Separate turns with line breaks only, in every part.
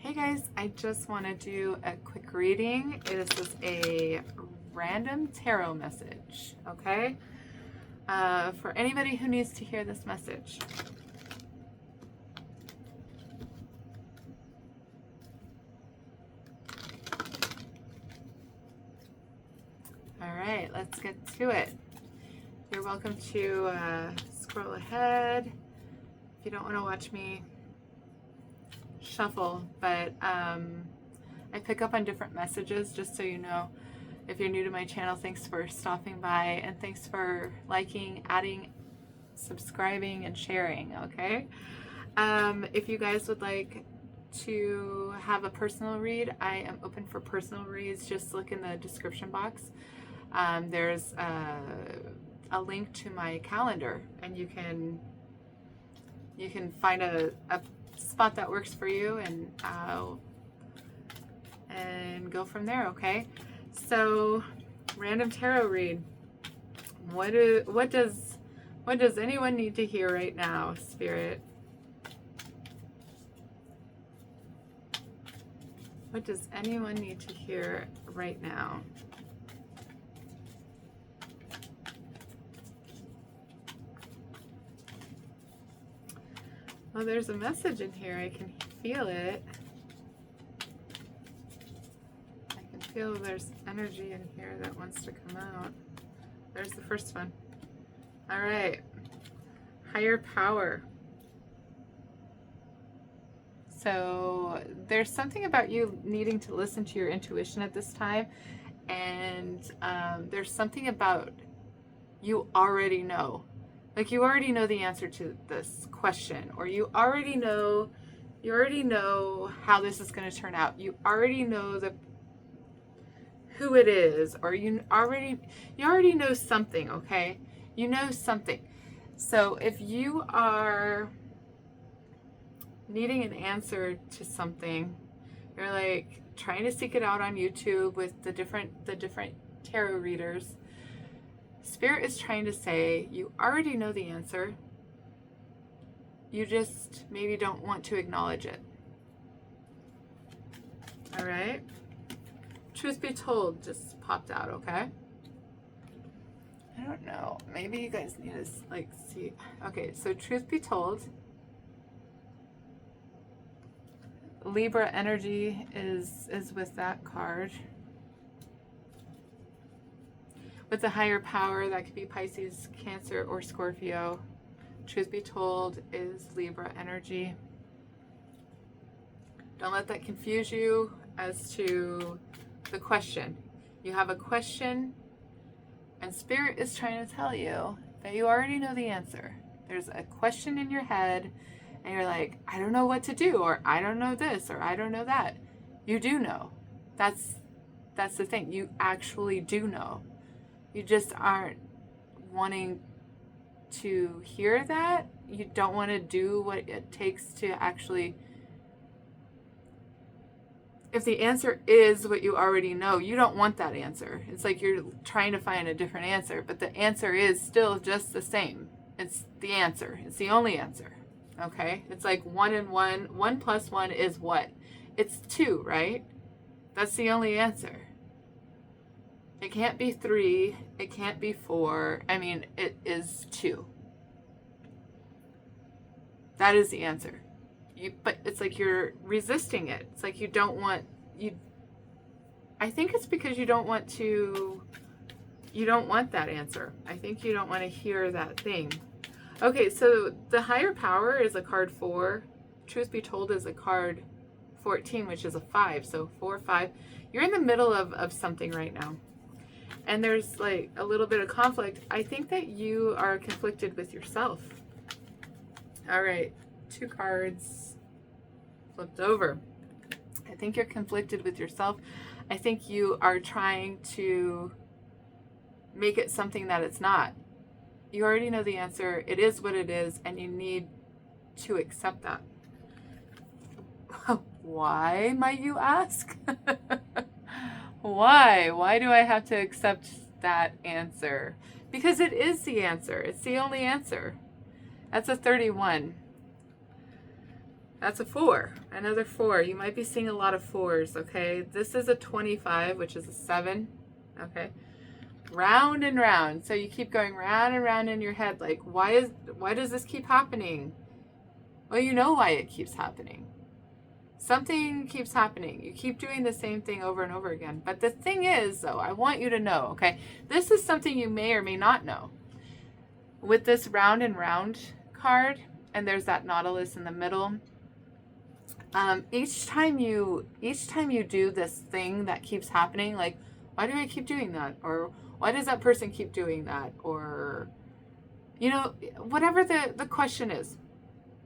Hey guys, I just want to do a quick reading. This is a random tarot message, okay? For anybody who needs to hear this message. All right, let's get to it. You're welcome to scroll ahead if you don't want to watch me shuffle, but I pick up on different messages, just so you know. If you're new to my channel, thanks for stopping by, and thanks for liking, adding, subscribing, and sharing, okay? If you guys would like to have a personal read, I am open for personal reads. Just look in the description box. There's a link to my calendar, and you can find a spot that works for you, and go from there, okay? So, random tarot read. What does anyone need to hear right now, Spirit? What does anyone need to hear right now? Well, there's a message in here. I can feel it. I can feel there's energy in here that wants to come out. There's the first one. All right. Higher power. So there's something about you needing to listen to your intuition at this time. And there's something about you already know. Like, you already know the answer to this question, or you already know how this is going to turn out. You already know who it is, or you already know something, okay? You know something. So if you are needing an answer to something, you're like trying to seek it out on YouTube with the different tarot readers. Spirit is trying to say you already know the answer. You just maybe don't want to acknowledge it. All right. Truth be told just popped out, okay? I don't know. Maybe you guys need to see. Okay, so truth be told, Libra energy is with that card. With the higher power, that could be Pisces, Cancer, or Scorpio. Truth be told is Libra energy. Don't let that confuse you as to the question. You have a question, and Spirit is trying to tell you that you already know the answer. There's a question in your head, and you're like, I don't know what to do, or I don't know this, or I don't know that. You do know. That's the thing. You actually do know. You just aren't wanting to hear that. You don't want to do what it takes to actually. If the answer is what you already know, you don't want that answer. It's like you're trying to find a different answer, but the answer is still just the same. It's the answer. It's the only answer. Okay? It's like 1 and 1. 1 plus 1 is what? It's 2, right? That's the only answer. It can't be 3. It can't be 4. I mean, it is 2. That is the answer. But it's like you're resisting it. It's like you don't want you. I think it's because you don't want that answer. I think you don't want to hear that thing. Okay, so the higher power is a card 4. Truth be told is a card 14, which is a 5. So 4, 5. You're in the middle of something right now. And there's like a little bit of conflict. I think that you are conflicted with yourself. All right, 2 cards flipped over. I think you're conflicted with yourself. I think you are trying to make it something that it's not. You already know the answer. It is what it is, and you need to accept that. Why, might you ask? Why? Why do I have to accept that answer? Because it is the answer. It's the only answer. That's a 31. That's a 4. Another 4. You might be seeing a lot of 4s, okay? This is a 25, which is a 7, okay? Round and round. So you keep going round and round in your head. Like, why does this keep happening? Well, you know why it keeps happening. Something keeps happening. You keep doing the same thing over and over again. But the thing is, though, I want you to know, okay? This is something you may or may not know. With this round and round card, and there's that Nautilus in the middle, each time you do this thing that keeps happening, like, why do I keep doing that? Or why does that person keep doing that? Or, you know, whatever the question is,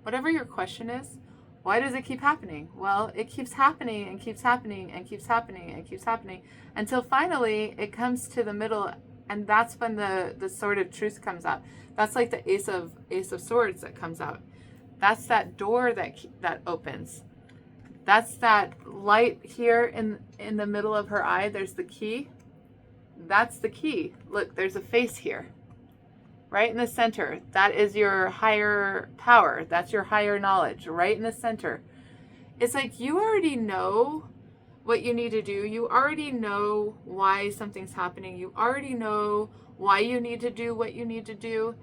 whatever your question is, why does it keep happening? Well, it keeps happening and keeps happening and keeps happening and keeps happening until finally it comes to the middle, and that's when the sword of truth comes out. That's like the ace of swords that comes out. That's that door that opens. That's that light here in the middle of her eye. There's the key. That's the key. Look, there's a face here. Right in the center. That is your higher power. That's your higher knowledge. Right in the center. It's like you already know what you need to do. You already know why something's happening. You already know why you need to do what you need to do.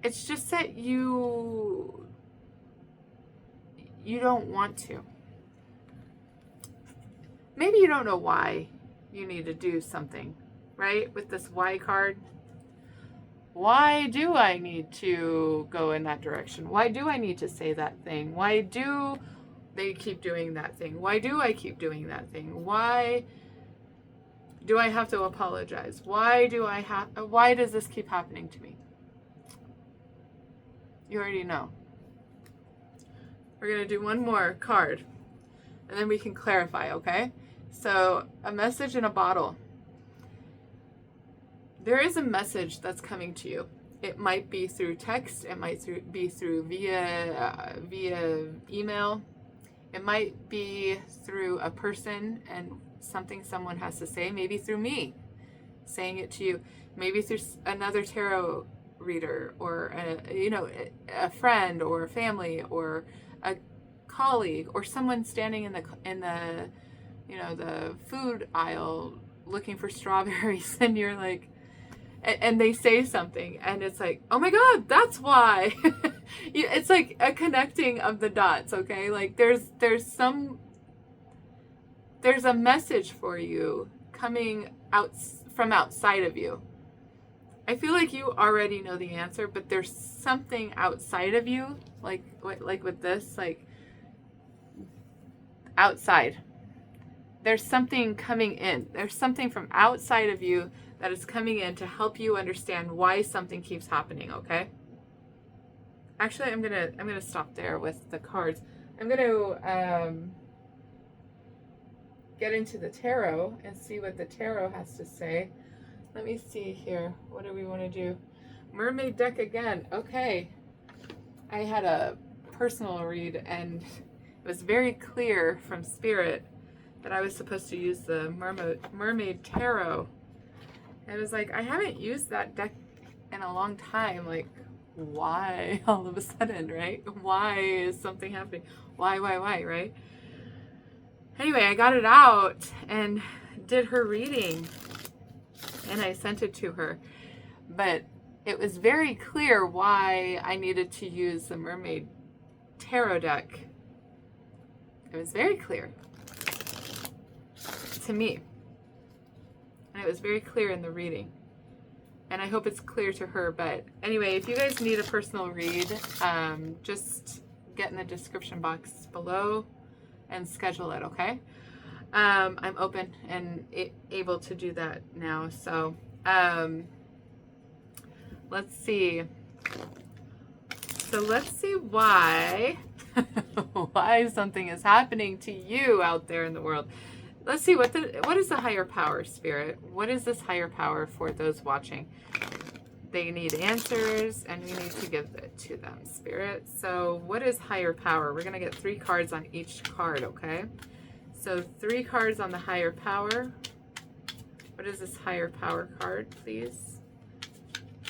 It's just that you don't want to. Maybe you don't know why you need to do something, right? With this why card. Why do I need to go in that direction? Why do I need to say that thing? Why do they keep doing that thing? Why do I keep doing that thing? Why do I have to apologize? Why does this keep happening to me? You already know. We're going to do one more card, and then we can clarify, okay? So, a message in a bottle. There is a message that's coming to you. It might be through text. It might be through via email. It might be through a person and something someone has to say. Maybe through me saying it to you. Maybe through another tarot reader, or a friend or a family or a colleague or someone standing in the the food aisle looking for strawberries, and you're like, and they say something, and it's like, oh my God, that's why. It's like a connecting of the dots, okay? Like there's a message for you coming out from outside of you. I feel like you already know the answer, but there's something outside of you, like with this, like outside. There's something coming in. There's something from outside of you that is coming in to help you understand why something keeps happening, okay? Actually, I'm gonna stop there with the cards. I'm gonna get into the tarot and see what the tarot has to say. Let me see here. What do we want to do? Mermaid deck again. Okay. I had a personal read, and it was very clear from Spirit that I was supposed to use the Mermaid Tarot. I was like, I haven't used that deck in a long time. Like, why all of a sudden, right? Why is something happening? Why, right? Anyway, I got it out and did her reading, and I sent it to her. But it was very clear why I needed to use the Mermaid Tarot deck. It was very clear to me. And it was very clear in the reading. And I hope it's clear to her. But anyway, if you guys need a personal read, just get in the description box below and schedule it, okay? I'm open and able to do that now. So let's see. So let's see why why something is happening to you out there in the world. Let's see, what is the higher power, Spirit? What is this higher power for those watching? They need answers, and we need to give it to them, Spirit. So what is higher power? We're going to get 3 cards on each card, okay? So 3 cards on the higher power. What is this higher power card, please?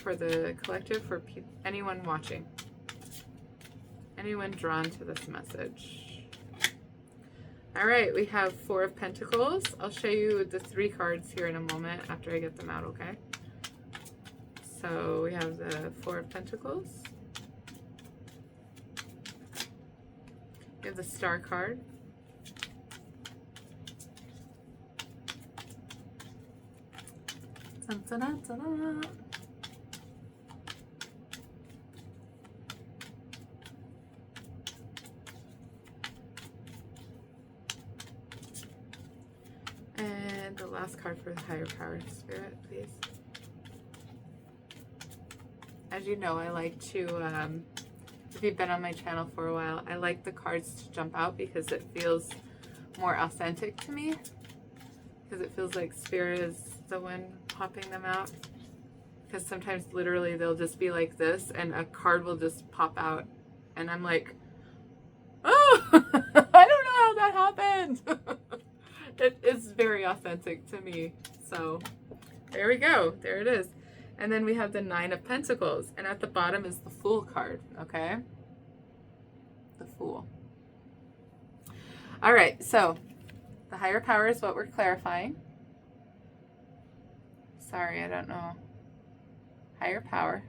For the collective, for anyone watching. Anyone drawn to this message? All right, we have Four of Pentacles. I'll show you the 3 cards here in a moment after I get them out, okay? So we have the Four of Pentacles. We have the Star card. Dun, dun, dun, dun, dun. And the last card for the higher power, Spirit, please. As you know, I like to, if you've been on my channel for a while, I like the cards to jump out because it feels more authentic to me. Because it feels like Spirit is the one popping them out. Because sometimes literally they'll just be like this and a card will just pop out. And I'm like, oh, I don't know how that happened. It's very authentic to me. So there we go. There it is. And then we have the Nine of Pentacles. And at the bottom is the Fool card. Okay? The Fool. All right. So the higher power is what we're clarifying. Sorry, I don't know. Higher power.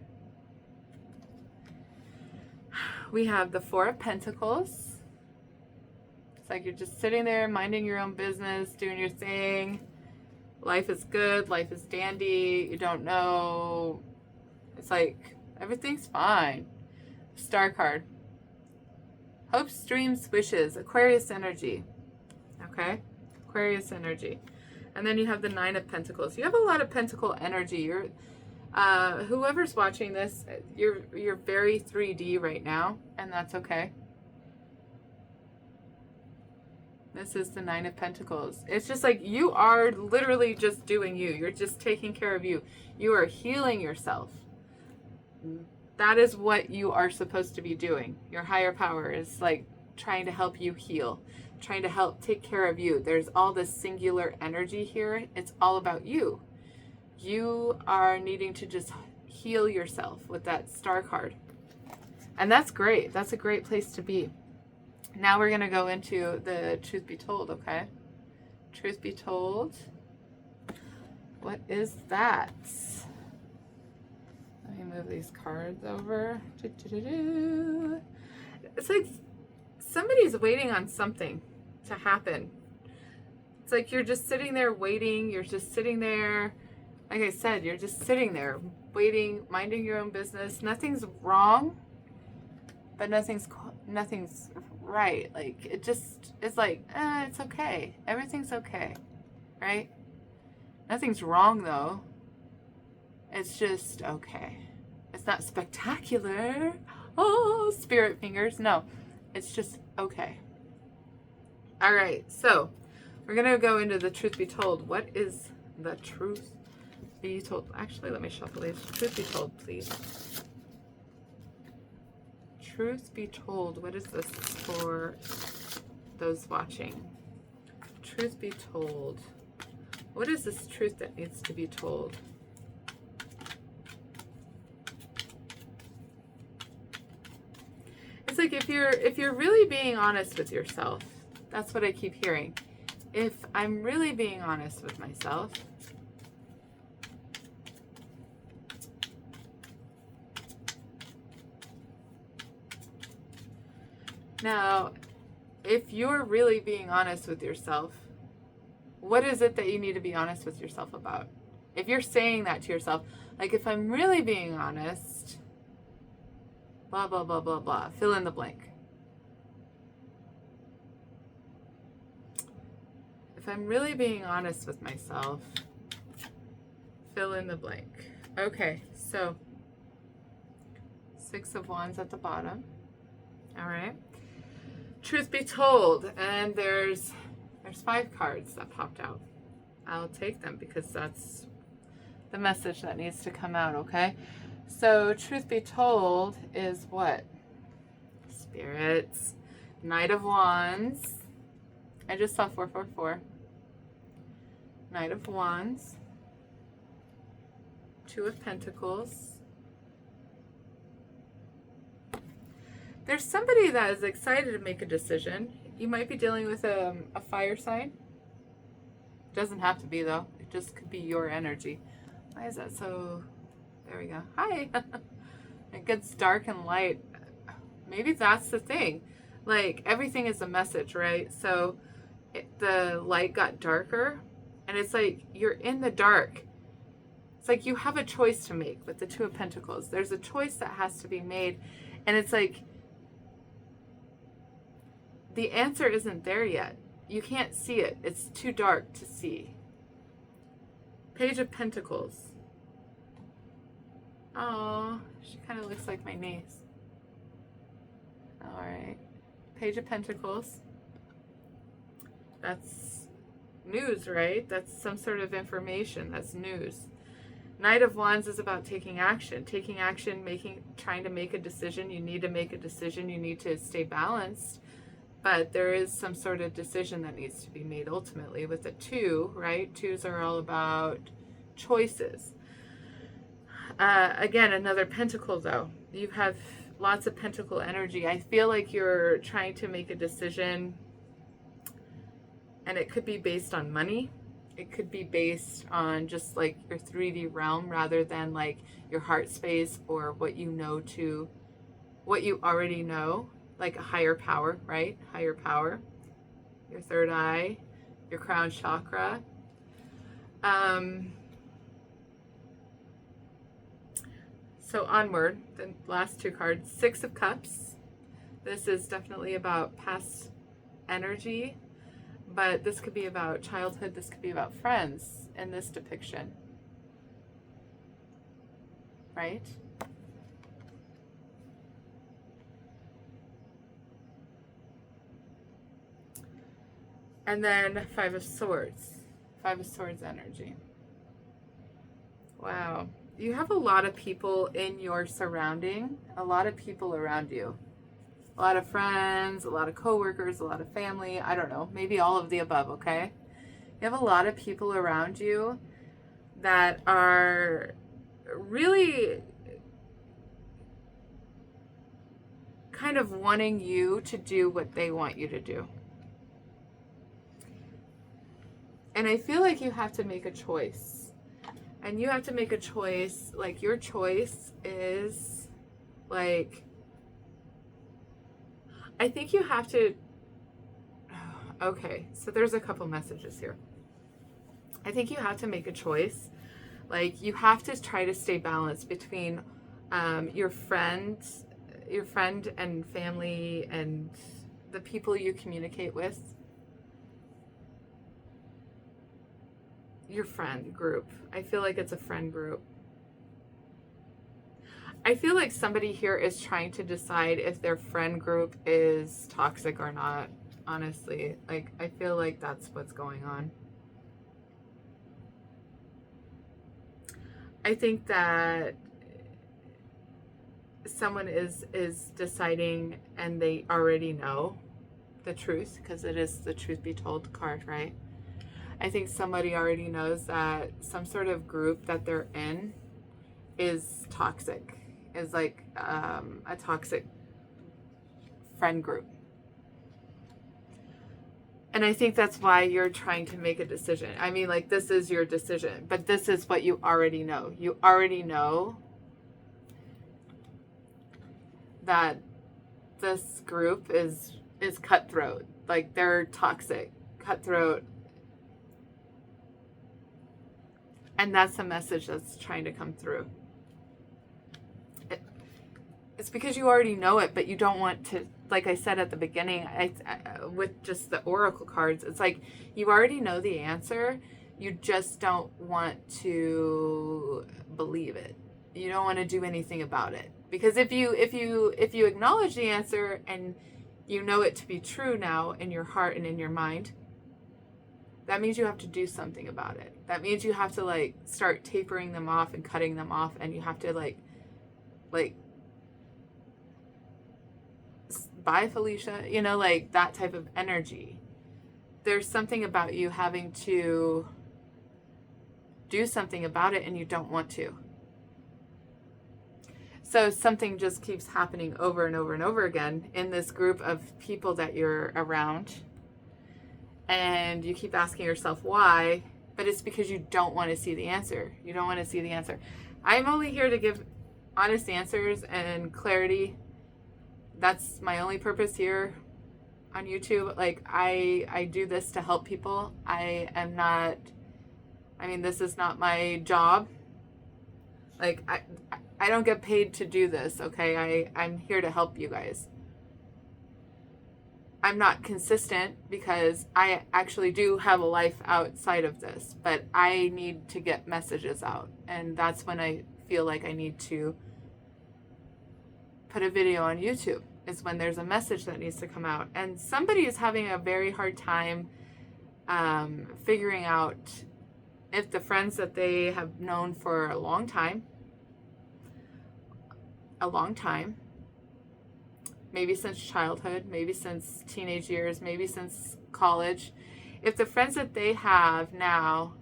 We have the Four of Pentacles. It's like you're just sitting there minding your own business, doing your thing. Life is good. Life is dandy. You don't know. It's like everything's fine. Star card. Hopes, dreams, wishes. Aquarius energy. Okay? Aquarius energy. And then you have the Nine of Pentacles. You have a lot of pentacle energy. You're whoever's watching this, you're very 3D right now, and that's okay. This is the Nine of Pentacles. It's just like you are literally just doing you. You're just taking care of you. You are healing yourself. That is what you are supposed to be doing. Your higher power is like trying to help you heal, trying to help take care of you. There's all this singular energy here. It's all about you. You are needing to just heal yourself with that Star card. And that's great. That's a great place to be. Now we're going to go into the Truth Be Told, okay? Truth Be Told. What is that? Let me move these cards over. It's like somebody's waiting on something to happen. It's like you're just sitting there waiting. You're just sitting there. Like I said, you're just sitting there waiting, minding your own business. Nothing's wrong, but nothing's right. Like it just, it's like, it's okay. Everything's okay, right? Nothing's wrong though. It's just okay. It's not spectacular. Oh, spirit fingers. No, it's just okay. All right, so we're gonna go into the Truth Be Told. What is the truth be told? Actually, let me shuffle these. Truth Be Told, please. Truth Be Told. What is this for those watching? Truth Be Told. What is this truth that needs to be told? It's like if you're really being honest with yourself, that's what I keep hearing. If I'm really being honest with myself, now, if you're really being honest with yourself, what is it that you need to be honest with yourself about? If you're saying that to yourself, like if I'm really being honest, blah, blah, blah, blah, blah, fill in the blank. If I'm really being honest with myself, fill in the blank. Okay, so Six of Wands at the bottom. All right. Truth Be Told, and there's 5 cards that popped out. I'll take them because that's the message that needs to come out, okay? So Truth Be Told is what? Spirits. Knight of Wands. I just saw 444. Knight of Wands. Two of Pentacles. There's somebody that is excited to make a decision. You might be dealing with a fire sign. Doesn't have to be, though. It just could be your energy. Why is that so... There we go. Hi. It gets dark and light. Maybe that's the thing. Like, everything is a message, right? So the light got darker, and it's like you're in the dark. It's like you have a choice to make with the Two of Pentacles. There's a choice that has to be made, and it's like the answer isn't there yet. You can't see it. It's too dark to see. Page of Pentacles. Oh, she kind of looks like my niece. All right. Page of Pentacles. That's news, right? That's some sort of information. That's news. Knight of Wands is about taking action. Taking action, trying to make a decision. You need to make a decision. You need to stay balanced. But there is some sort of decision that needs to be made ultimately with the two, right? Twos are all about choices. Again, another pentacle, though. You have lots of pentacle energy. I feel like you're trying to make a decision, and it could be based on money. It could be based on just like your 3D realm rather than like your heart space or what you already know, like a higher power, right? Higher power. Your third eye, your crown chakra. So onward, the last two cards, Six of Cups. This is definitely about past energy, but this could be about childhood. This could be about friends in this depiction, right? And then Five of Swords. Five of Swords energy. Wow. You have a lot of people in your surrounding, a lot of people around you. A lot of friends, a lot of coworkers, a lot of family. I don't know, maybe all of the above, okay? You have a lot of people around you that are really kind of wanting you to do what they want you to do. And I feel like you have to make a choice. And you have to make a choice, like your choice is like, I think you have to, okay, so there's a couple messages here. I think you have to make a choice. Like you have to try to stay balanced between your friend and family and the people you communicate with. Your friend group. I feel like it's a friend group. I feel like somebody here is trying to decide if their friend group is toxic or not, honestly. Like, I feel like that's what's going on. I think that someone is deciding and they already know the truth, because it is the truth be told card, right? I think somebody already knows that some sort of group that they're in is toxic, is like a toxic friend group. And I think that's why you're trying to make a decision. I mean, like, this is your decision, but this is what you already know. You already know that this group is cutthroat. Like, they're toxic, cutthroat. And that's the message that's trying to come through. It's because you already know it, but you don't want to, like I said at the beginning, with just the oracle cards, it's like you already know the answer. You just don't want to believe it. You don't want to do anything about it. Because if you acknowledge the answer and you know it to be true now in your heart and in your mind, that means you have to do something about it. That means you have to like start tapering them off and cutting them off, and you have to like bye Felicia, you know, like that type of energy. There's something about you having to do something about it and you don't want to. So something just keeps happening over and over and over again in this group of people that you're around. And you keep asking yourself why, but it's because you don't want to see the answer. You don't want to see the answer. I'm only here to give honest answers and clarity. That's my only purpose here on YouTube. Like, I do this to help people. This is not my job. Like, I don't get paid to do this, okay? I'm here to help you guys. I'm not consistent because I actually do have a life outside of this, but I need to get messages out. And that's when I feel like I need to put a video on YouTube, is when there's a message that needs to come out. And somebody is having a very hard time figuring out if the friends that they have known for a long time, maybe since childhood, maybe since teenage years, maybe since college, if the friends that they have now,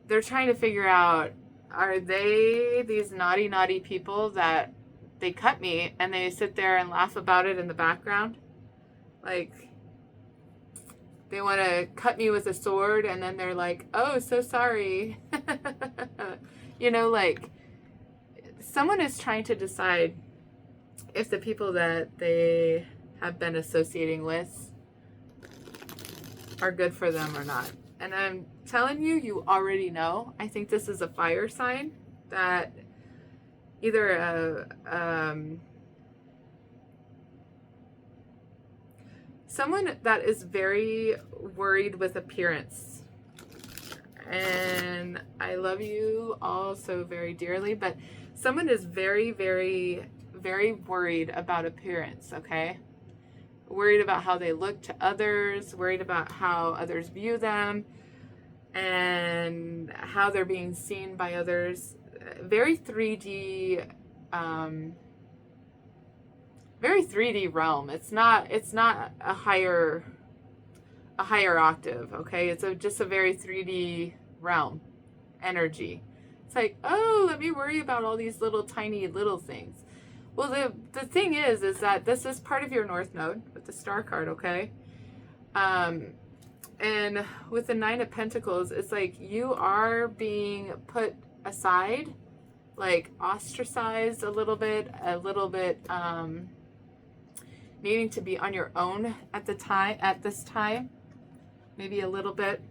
they're trying to figure out, are they these naughty people that they cut me and they sit there and laugh about it in the background? Like, they want to cut me with a sword and then they're like, oh, so sorry. Like, someone is trying to decide if the people that they have been associating with are good for them or not. And I'm telling you, you already know. I think this is a fire sign that either someone that is very worried with appearance. And I love you all so very dearly, but someone is very, very, very worried about appearance, okay? Worried about how they look to others, worried about how others view them, and how they're being seen by others. Very 3D, very 3D realm. It's not a higher octave, okay? It's just a very 3D realm energy. It's like, oh, let me worry about all these tiny little things. Well, the thing is that this is part of your North Node with the Star card, okay? And with the Nine of Pentacles, it's like you are being put aside, like ostracized a little bit, needing to be on your own at this time, maybe a little bit,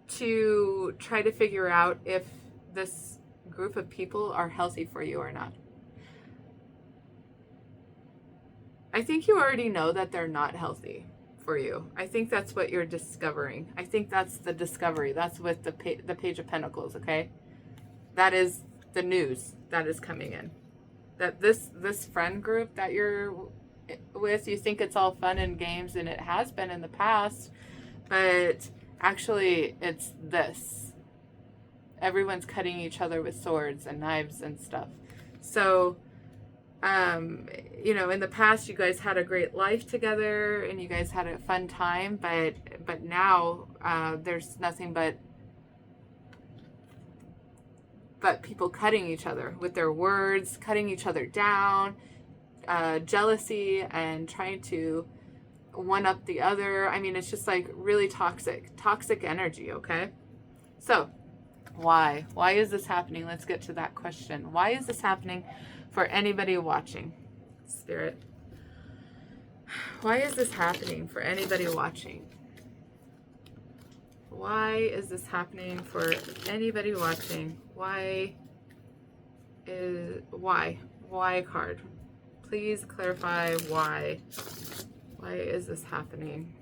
to try to figure out if this group of people are healthy for you or not. I think you already know that they're not healthy for you. I think that's what you're discovering. I think that's the discovery. That's with the Page of Pentacles, okay? That is the news that is coming in. That this friend group that you're with, you think it's all fun and games, and it has been in the past, but actually it's this. Everyone's cutting each other with swords and knives and stuff. So, in the past you guys had a great life together and you guys had a fun time, but now there's nothing but people cutting each other with their words, cutting each other down, jealousy, and trying to one up the other. I mean, it's just like really toxic energy, okay? So, why is this happening? Let's get to that question. Why is this happening for anybody watching? Spirit, why is this happening for anybody watching? Why is this happening for anybody watching? Why card? Please clarify why. Why is this happening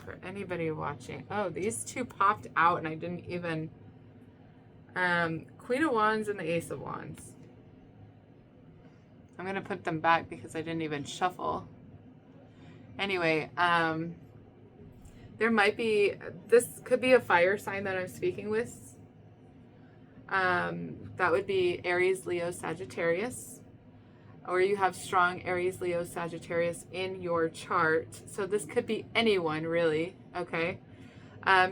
for anybody watching? Oh, these two popped out and I didn't even... Queen of Wands and the Ace of Wands. I'm going to put them back because I didn't even shuffle. Anyway, there might be... This could be a fire sign that I'm speaking with. That would be Aries, Leo, Sagittarius. Or you have strong Aries, Leo, Sagittarius in your chart. So this could be anyone, really, okay?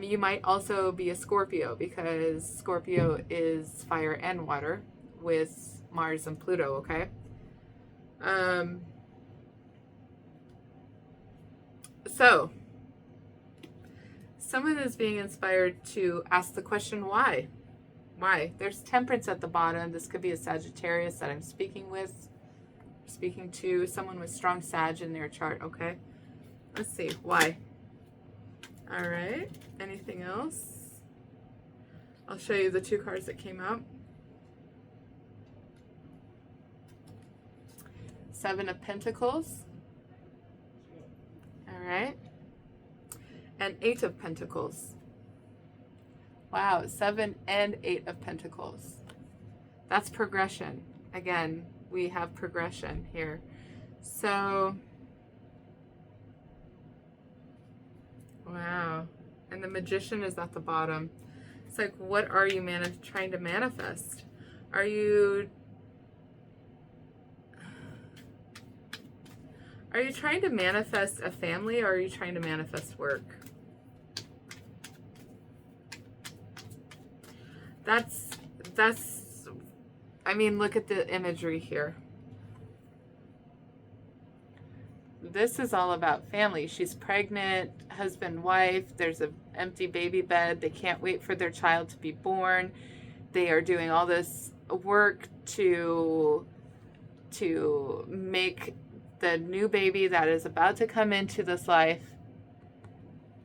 You might also be a Scorpio, because Scorpio is fire and water with Mars and Pluto, okay? So, someone is being inspired to ask the question, why? Why? There's Temperance at the bottom. This could be a Sagittarius that I'm speaking to, someone with strong Sag in their chart, okay? Let's see, why? All right, anything else? I'll show you the two cards that came out. Seven of Pentacles. All right. And Eight of Pentacles. Wow, 7 and 8 of Pentacles. That's progression. Again, we have progression here. So, wow. And the Magician is at the bottom. It's like, what are you trying to manifest? Are you trying to manifest a family, or are you trying to manifest work? I mean, look at the imagery here. This is all about family. She's pregnant, husband, wife. There's an empty baby bed. They can't wait for their child to be born. They are doing all this work to make the new baby that is about to come into this life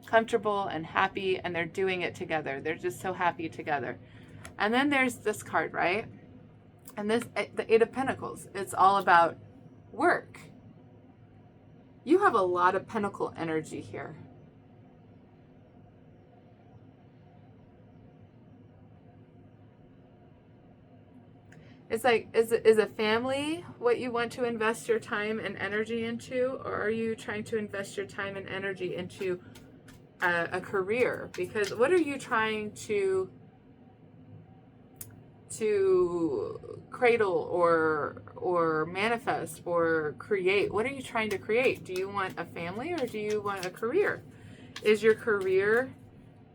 comfortable and happy, and they're doing it together. They're just so happy together. And then there's this card, right? And this, the Eight of Pentacles, it's all about work. You have a lot of Pentacle energy here. It's like, is a family what you want to invest your time and energy into? Or are you trying to invest your time and energy into a career? Because what are you trying to cradle or manifest or create? What are you trying to create? Do you want a family, or do you want a career? Is your career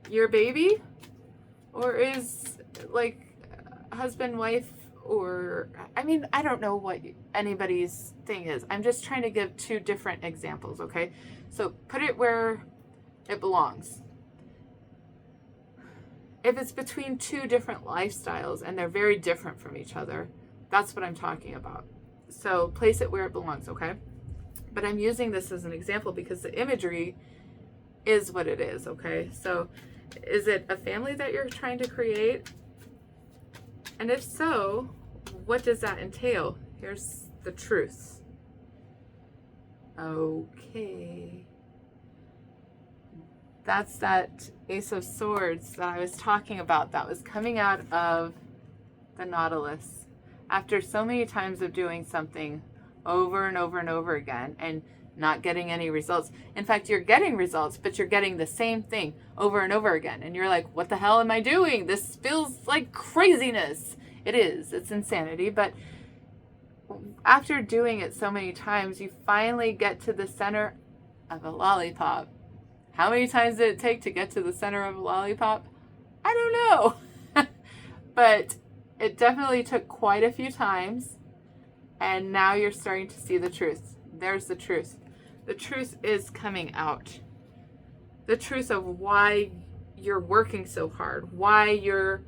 your baby? Or is like husband, wife, or I mean, I don't know what anybody's thing is. I'm just trying to give two different examples, okay? So put it where it belongs. If it's between two different lifestyles and they're very different from each other, that's what I'm talking about. So place it where it belongs, okay? But I'm using this as an example because the imagery is what it is, okay? So is it a family that you're trying to create? And if so, what does that entail? Here's the truth. Okay. That's that Ace of Swords that I was talking about that was coming out of the Nautilus. After so many times of doing something over and over and over again and not getting any results. In fact, you're getting results, but you're getting the same thing over and over again. And you're like, what the hell am I doing? This feels like craziness. It is. It's insanity. But after doing it so many times, you finally get to the center of a lollipop. How many times did it take to get to the center of a lollipop? I don't know. But it definitely took quite a few times. And now you're starting to see the truth. There's the truth. The truth is coming out. The truth of why you're working so hard. Why you're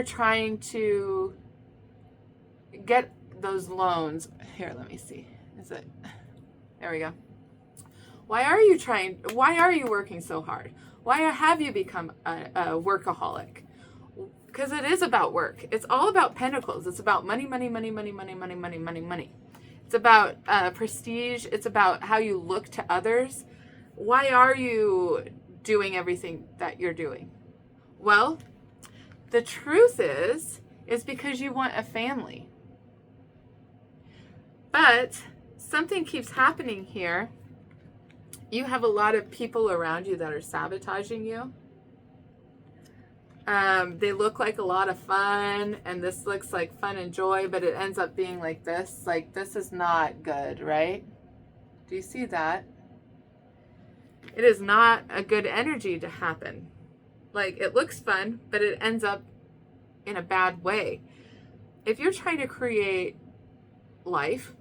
trying to get those loans. Here, let me see. There we go. Why are you working so hard? Why have you become a workaholic? Because it is about work. It's all about pentacles. It's about money, money, money, money, money, money, money, money, money. It's about prestige. It's about how you look to others. Why are you doing everything that you're doing? Well, the truth is because you want a family. But something keeps happening here. You have a lot of people around you that are sabotaging you. They look like a lot of fun, and this looks like fun and joy, but it ends up being like this. Like, this is not good, right? Do you see that? It is not a good energy to happen. Like, it looks fun, but it ends up in a bad way. if you're trying to create life,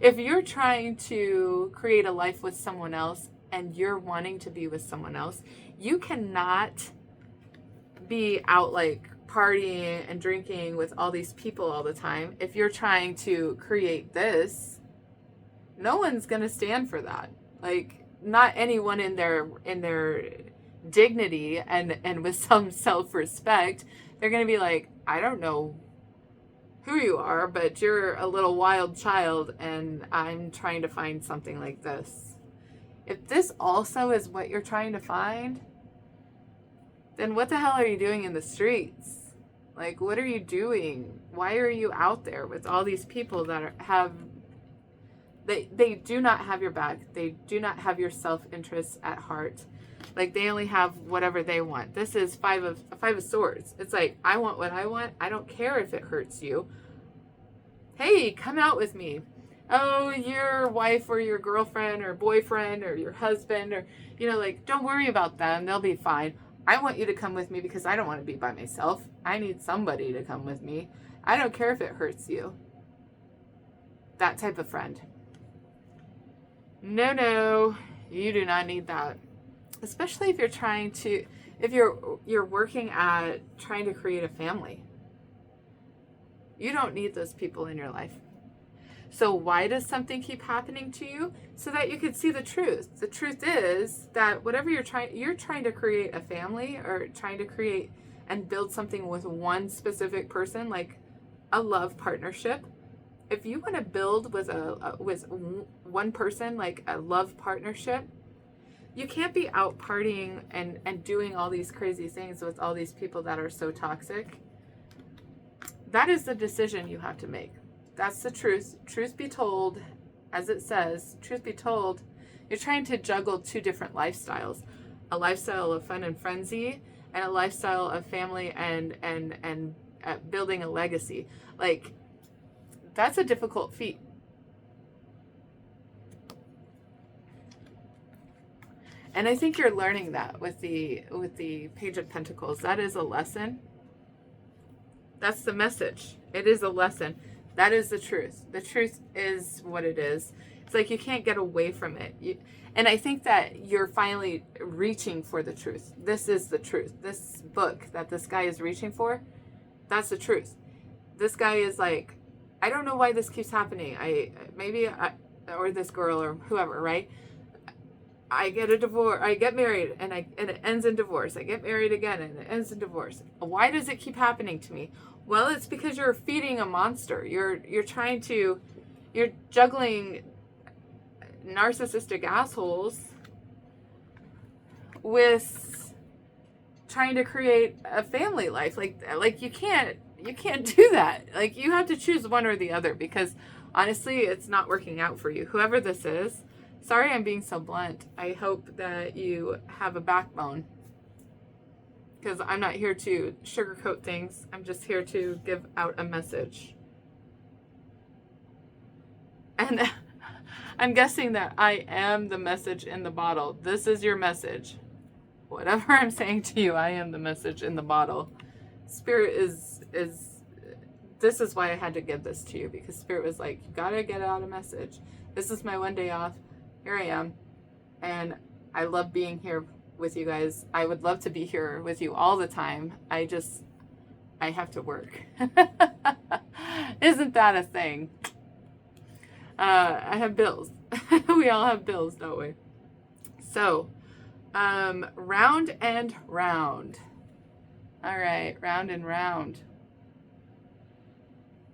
if you're trying to create a life with someone else and you're wanting to be with someone else, you cannot be out like partying and drinking with all these people all the time. If you're trying to create this, no one's going to stand for that. Like, not anyone in their dignity and with some self-respect. They're going to be like, I don't know who you are, but you're a little wild child and I'm trying to find something like this. If this also is what you're trying to find, then what the hell are you doing in the streets? Like, what are you doing? Why are you out there with all these people that they do not have your back. They do not have your self-interest at heart. Like, they only have whatever they want. This is five of swords. It's like, I want what I want. I don't care if it hurts you. Hey, come out with me. Oh, your wife or your girlfriend or boyfriend or your husband, or, like, don't worry about them. They'll be fine. I want you to come with me because I don't want to be by myself. I need somebody to come with me. I don't care if it hurts you. That type of friend. No, you do not need that. Especially if you're working at trying to create a family. You don't need those people in your life. So why does something keep happening to you? So that you can see the truth. The truth is that whatever you're trying to create a family or trying to create and build something with one specific person, like a love partnership. If you want to build with with one person, like a love partnership, you can't be out partying and doing all these crazy things with all these people that are so toxic. That is the decision you have to make. That's the truth. Truth be told, as it says, truth be told, you're trying to juggle two different lifestyles. A lifestyle of fun and frenzy and a lifestyle of family and building a legacy. Like, that's a difficult feat. And I think you're learning that with the Page of Pentacles. That is a lesson. That's the message. It is a lesson. That is the truth. The truth is what it is. It's like you can't get away from it. And I think that you're finally reaching for the truth. This is the truth. This book that this guy is reaching for, that's the truth. This guy is like, I don't know why this keeps happening. Or this girl or whoever, right? I get a divorce, I get married and it ends in divorce. I get married again and it ends in divorce. Why does it keep happening to me? Well, it's because you're feeding a monster. You're juggling narcissistic assholes with trying to create a family life. Like you can't do that. Like, you have to choose one or the other, because honestly, it's not working out for you. Whoever this is, sorry I'm being so blunt. I hope that you have a backbone, because I'm not here to sugarcoat things. I'm just here to give out a message. And I'm guessing that I am the message in the bottle. This is your message. Whatever I'm saying to you, I am the message in the bottle. Spirit is this is why I had to give this to you, because Spirit was like, you gotta get out a message. This is my one day off. Here I am. And I love being here with you guys. I would love to be here with you all the time. I have to work. Isn't that a thing? I have bills. We all have bills, don't we? So, round and round. All right, round and round.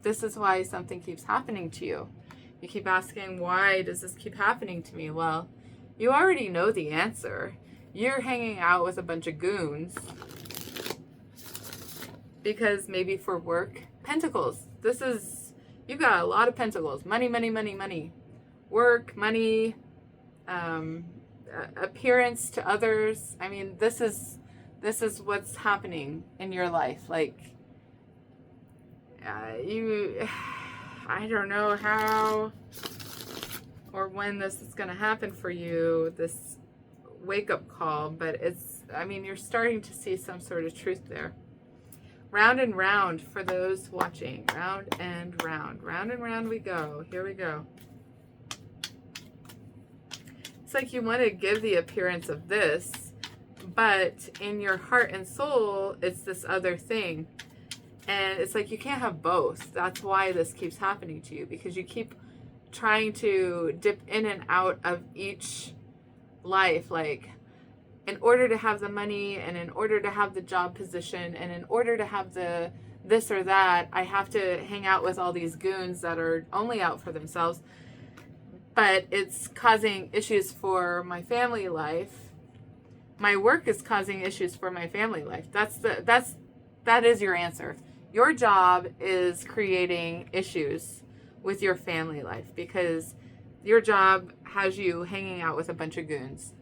This is why something keeps happening to you. You keep asking, why does this keep happening to me? Well, you already know the answer. You're hanging out with a bunch of goons because maybe for work. Pentacles. You got a lot of pentacles. Money, money, money, money. Work, money, appearance to others. I mean, this is what's happening in your life. Like, I don't know how or when this is going to happen for you, this wake-up call, but you're starting to see some sort of truth there. Round and round for those watching. Round and round. Round and round we go. Here we go. It's like you want to give the appearance of this, but in your heart and soul, it's this other thing. And it's like you can't have both. That's why this keeps happening to you, because you keep trying to dip in and out of each life. Like, in order to have the money, and in order to have the job position, and in order to have the this or that, I have to hang out with all these goons that are only out for themselves. But it's causing issues for my family life. My work is causing issues for my family life. That is your answer. Your job is creating issues with your family life, because your job has you hanging out with a bunch of goons.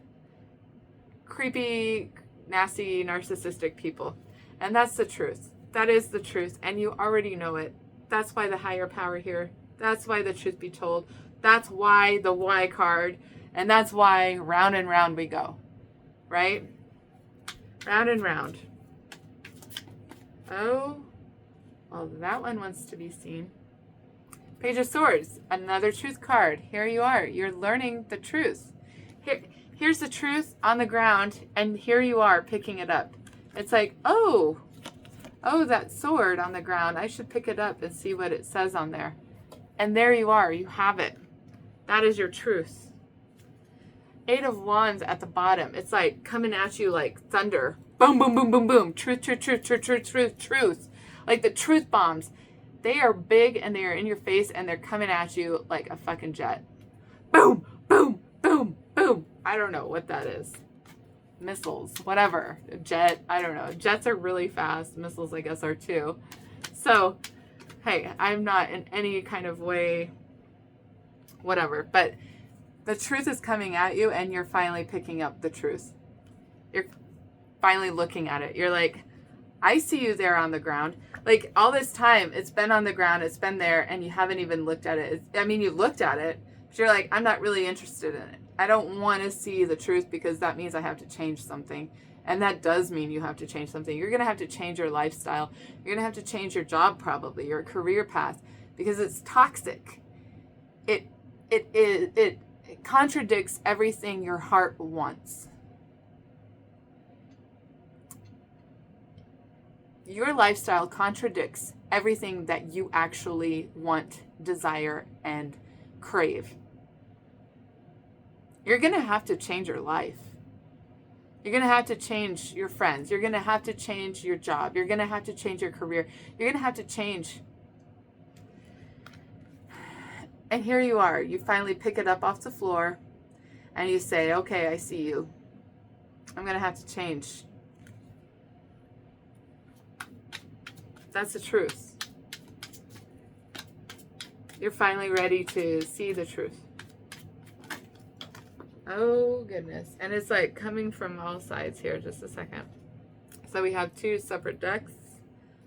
Creepy, nasty, narcissistic people. And that's the truth. That is the truth. And you already know it. That's why the higher power here. That's why the truth be told. That's why the Y card. And that's why round and round we go. Right? Round and round. Oh, well, that one wants to be seen. Page of Swords, another truth card. Here you are. You're learning the truth. Here's the truth on the ground, and here you are picking it up. It's like, oh, that sword on the ground. I should pick it up and see what it says on there. And there you are. You have it. That is your truth. 8 of Wands at the bottom. It's like coming at you like thunder. Boom, boom, boom, boom, boom. Truth, truth, truth, truth, truth, truth, truth. Like the truth bombs. They are big and they are in your face and they're coming at you like a fucking jet. Boom, boom, boom, boom. I don't know what that is. Missiles, whatever. A jet, I don't know. Jets are really fast. Missiles, I guess, are too. So, hey, I'm not in any kind of way, whatever. But the truth is coming at you and you're finally picking up the truth. You're finally looking at it. You're like, I see you there on the ground. Like, all this time, it's been on the ground, it's been there, and you haven't even looked at it. You looked at it, but you're like, I'm not really interested in it. I don't want to see the truth because that means I have to change something. And that does mean you have to change something. You're going to have to change your lifestyle. You're going to have to change your job probably, your career path, because it's toxic. It contradicts everything your heart wants. Your lifestyle contradicts everything that you actually want, desire, and crave. You're going to have to change your life. You're going to have to change your friends. You're going to have to change your job. You're going to have to change your career. You're going to have to change. And here you are. You finally pick it up off the floor and you say, okay, I see you. I'm going to have to change. That's the truth. You're finally ready to see the truth. Oh, goodness. And it's like coming from all sides here. Just a second. So we have 2 separate decks,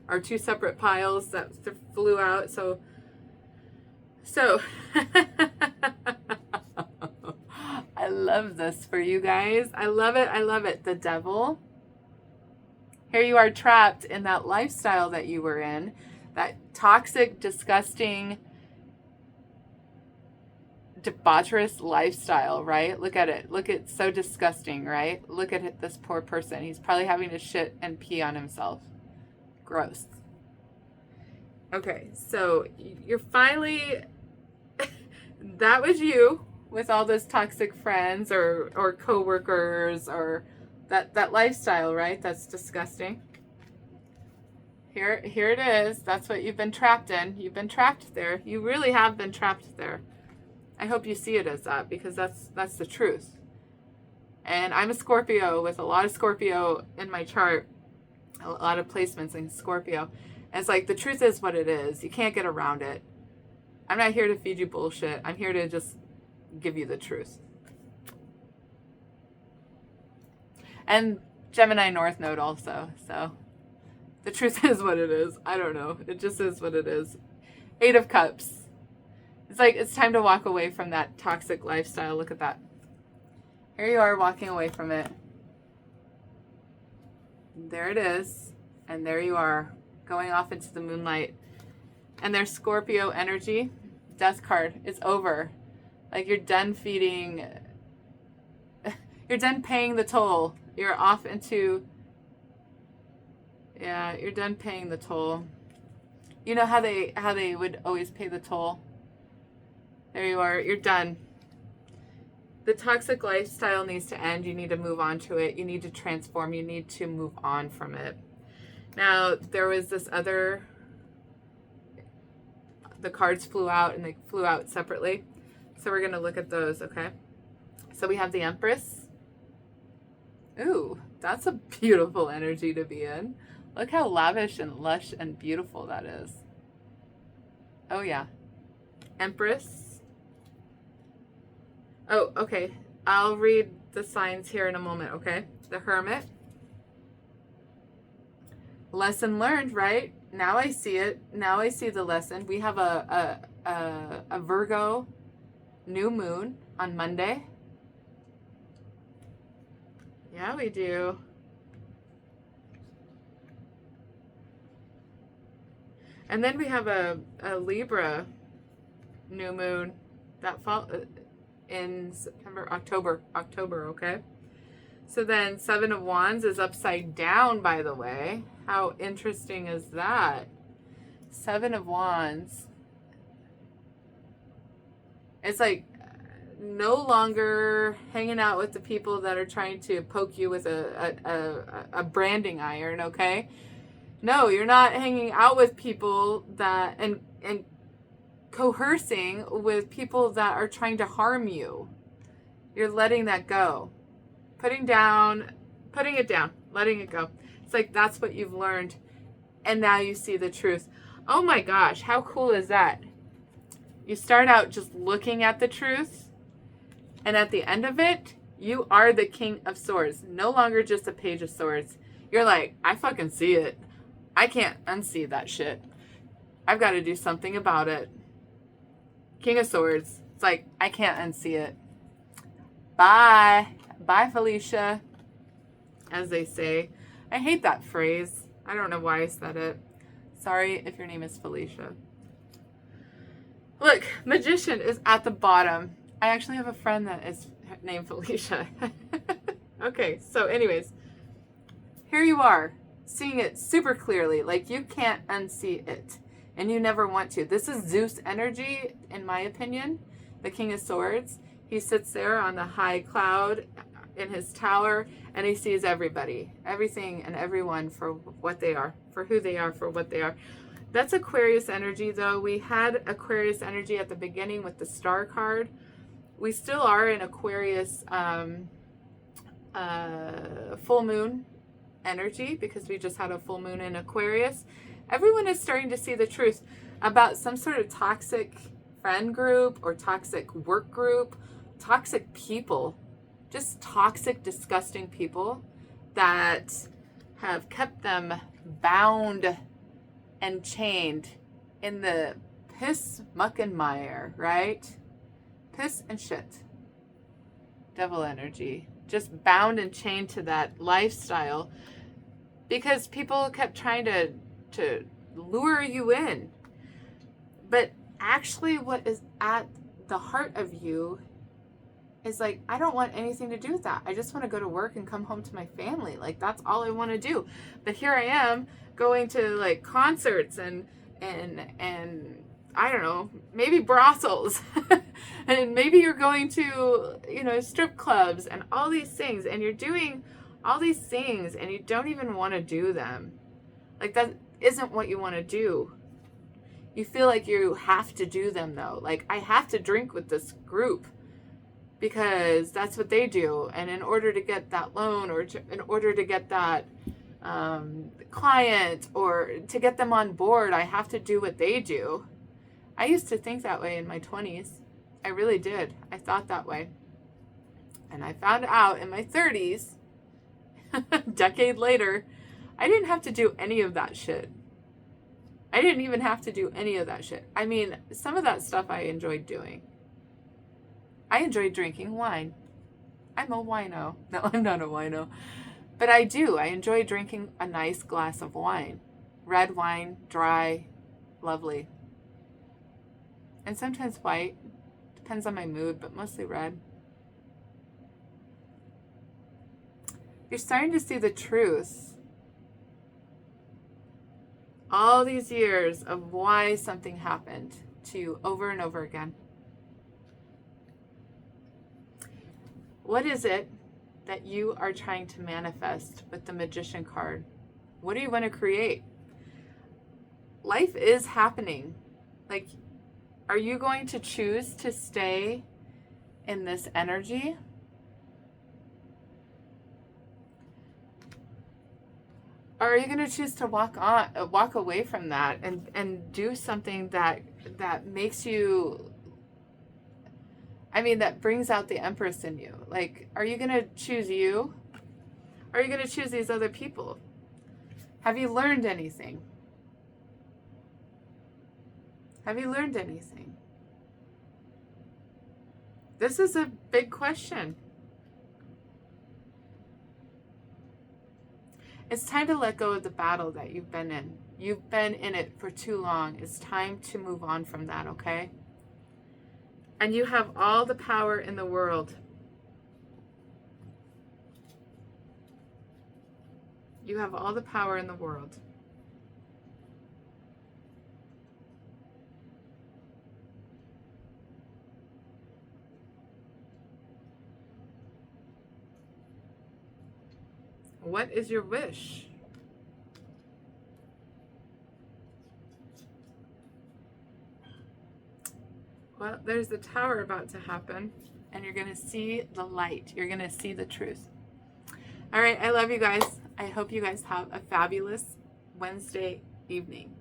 or 2 separate piles that flew out. So I love this for you guys. I love it. I love it. The Devil. Here you are trapped in that lifestyle that you were in, that toxic, disgusting, debaucherous lifestyle, right? Look at it. Look, it's so disgusting, right? Look at it, this poor person. He's probably having to shit and pee on himself. Gross. Okay, so you're finally, that was you with all those toxic friends or coworkers or that lifestyle, right? That's disgusting. Here it is. That's what you've been trapped in. You've been trapped there. You really have been trapped there. I hope you see it as that, because that's the truth. And I'm a Scorpio with a lot of Scorpio in my chart, a lot of placements in Scorpio. And it's like, the truth is what it is. You can't get around it. I'm not here to feed you bullshit. I'm here to just give you the truth. And Gemini North Node also. So the truth is what it is. I don't know. It just is what it is. 8 of Cups. It's like, it's time to walk away from that toxic lifestyle. Look at that. Here you are walking away from it. There it is. And there you are. going off into the moonlight. And their Scorpio energy, death card, it's over. Like you're done feeding, you're done paying the toll. You're off into, yeah, you're done paying the toll. You know how they would always pay the toll? There you are, you're done. The toxic lifestyle needs to end. You need to move on to it. You need to transform. You need to move on from it. Now, there was this other, the cards flew out and they flew out separately. So we're going to look at those, okay? So we have the Empress. Ooh, that's a beautiful energy to be in. Look how lavish and lush and beautiful that is. Oh, yeah. Empress. Oh, okay. I'll read the signs here in a moment, okay? The Hermit. Lesson learned, right? Now I see it. Now I see the lesson. We have a Virgo new moon on Monday. Yeah, we do. And then we have a Libra new moon that fall in September, October, okay? So then 7 of Wands is upside down, by the way. How interesting is that? 7 of Wands. It's like no longer hanging out with the people that are trying to poke you with a branding iron, okay? No, you're not hanging out with people that and coercing with people that are trying to harm you. You're letting that go. Putting it down, letting it go. It's like that's what you've learned. And now you see the truth. Oh my gosh, how cool is that? You start out just looking at the truth, and at the end of it, you are the King of Swords. No longer just a Page of Swords. You're like, I fucking see it. I can't unsee that shit. I've got to do something about it. King of Swords. It's like, I can't unsee it. Bye. Bye, Felicia. As they say. I hate that phrase. I don't know why I said it. Sorry if your name is Felicia. Look, Magician is at the bottom. I actually have a friend that is named Felicia. Okay, so anyways. Here you are. Seeing it super clearly. Like you can't unsee it. And you never want to. This is Zeus energy, in my opinion. The King of Swords. He sits there on the high cloud in his tower, and he sees everybody, everything and everyone for what they are, for who they are, for what they are. That's Aquarius energy, though. We had Aquarius energy at the beginning with the Star card. We still are in Aquarius full moon energy because we just had a full moon in Aquarius. Everyone is starting to see the truth about some sort of toxic friend group or toxic work group, toxic people, just toxic, disgusting people that have kept them bound and chained in the piss, muck, and mire, right? Piss and shit. Devil energy. Just bound and chained to that lifestyle because people kept trying to lure you in. But actually what is at the heart of you is like, I don't want anything to do with that. I just want to go to work and come home to my family. Like, that's all I want to do. But here I am going to like concerts and I don't know, maybe brothels. And maybe you're going to, strip clubs and all these things, and you're doing all these things and you don't even want to do them. Like, that isn't what you want to do. You feel like you have to do them, though. Like, I have to drink with this group because that's what they do. And in order to get that loan or in order to get that client or to get them on board, I have to do what they do. I used to think that way in my 20s. I really did. I thought that way. And I found out in my 30s, a decade later, I didn't have to do any of that shit. I didn't even have to do any of that shit. I mean, some of that stuff I enjoyed doing. I enjoyed drinking wine. I'm a wino. No, I'm not a wino. But I do. I enjoy drinking a nice glass of wine. Red wine, dry, lovely. And sometimes white. Depends on my mood, but mostly red. You're starting to see the truth. All these years of why something happened to you over and over again. What is it that you are trying to manifest with the Magician card? What do you want to create? Life is happening. Like, are you going to choose to stay in this energy? Or are you going to choose to walk away from that and do something that makes you, I mean, that brings out the Empress in you? Like, are you going to choose you? Or are you going to choose these other people? Have you learned anything? Have you learned anything? This is a big question. It's time to let go of the battle that you've been in. You've been in it for too long. It's time to move on from that, okay? And you have all the power in the world. You have all the power in the world. What is your wish? Well, there's the tower about to happen, and you're going to see the light. You're going to see the truth. All right, I love you guys. I hope you guys have a fabulous Wednesday evening.